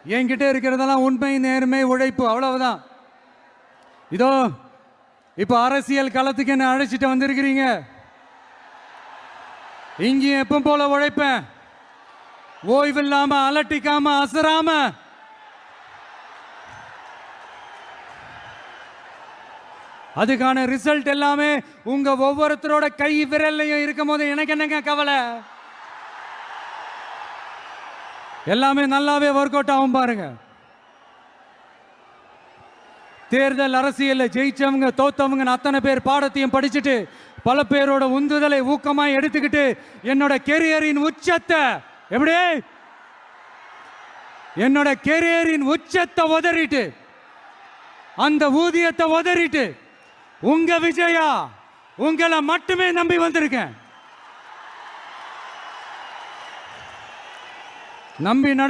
என்கிட்ட இருக்கிறதெல்லாம் உண்மை, நேர்மை, உழைப்பு, அவ்வளவுதான். இதோ இப்ப அரசியல் களத்துக்கு என்ன அழைச்சிட்டு வந்திருக்கிறீங்க. இங்கேயும் எப்பவும் போல உழைப்பேன், ஓய்வில்லாம, அலட்டிக்காம, அசராம. அதுக்கான ரிசல்ட் எல்லாமே உங்க ஒவ்வொருத்தரோட கை விரல்லையும் இருக்கும் போது எனக்கு என்னங்க கவலை. எல்லாமே நல்லாவே ஒர்க் அவுட் ஆகும் பாருங்க. தேர்தல் அரசியல்ல ஜெயிச்சவங்க தோத்தவங்க அத்தனை பேர் பாடத்தையும் படிச்சுட்டு பல பேரோட உந்துதலை ஊக்கமாய் எடுத்துக்கிட்டு என்னோட கெரியரின் உச்சத்தை எப்படி என்னோட கெரியரின் உச்சத்தை உதறிட்டு அந்த ஊதியத்தை உதறிட்டு உங்க விஜயா உங்களை மட்டுமே நம்பி வந்திருக்கேன். நம்பி நட